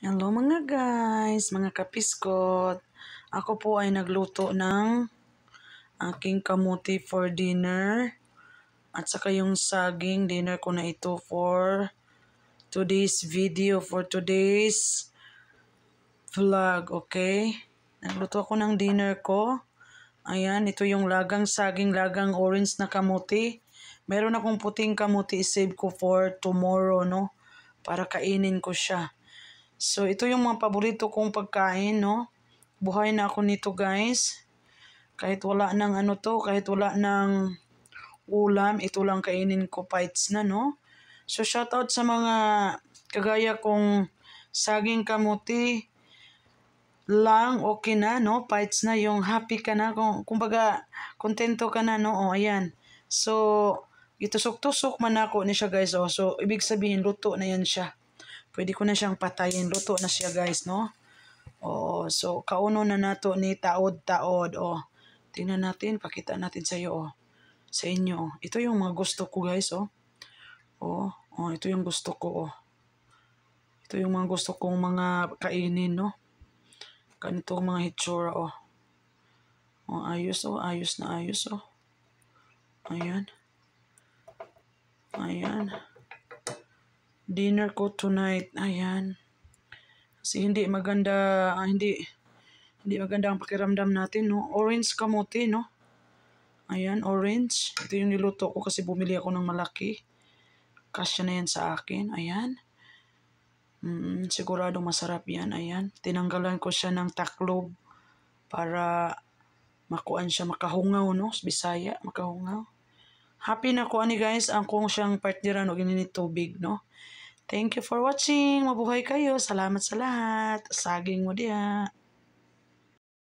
Hello mga guys, mga kapiskot. Ako po ay nagluto ng aking kamuti for dinner. At saka yung saging, dinner ko na ito for today's video, for today's vlog, okay? Nagluto ako ng dinner ko. Ayan, ito yung lagang saging, lagang orange na kamuti. Meron akong puting kamuti, save ko for tomorrow, no? Para kainin ko siya. So, ito yung mga paborito kong pagkain, no? Buhay na ako nito, guys. Kahit wala ng kahit wala ng ulam, ito lang kainin ko, bites na, no? So, shoutout sa mga kagaya kong saging kamuti lang, okay na, no? Bites na, yung happy ka na, kumbaga, kontento ka na, no? O, ayan. So, itusok-tusok man ako ni siya, guys, oh. So, ibig sabihin, luto na yan siya. Pwede ko na siyang patayin. Luto na siya, guys, no? Oh, so kauno na nato ni taod-taod. Oh, tingnan natin, pakita natin sa iyo, oh. Sa inyo. Ito yung mga gusto ko, guys, oh. Oh, ito yung gusto ko, oh. Ito yung mga gusto kong mga kainin, no? Ganito mga hitsura, oh. Oh, ayos, oh. Ayos na ayos, oh. Ayan. Ayan. Dinner ko tonight. Ayan. Kasi hindi maganda ang pakiramdam natin, no? Orange kamote, no? Ayan, orange. Ito yung niluto ko kasi bumili ako ng malaki. Kasya na yan sa akin. Ayan. Sigurado masarap yan. Ayan. Tinanggalan ko siya ng taklob para makuan siya, makahungaw, no? Bisaya, makahungaw. Happy na ko ani, guys. Ang kong siyang partneran o gininit tubig, no? Thank you for watching. Mabuhay kayo. Salamat sa lahat. Saging mo diya.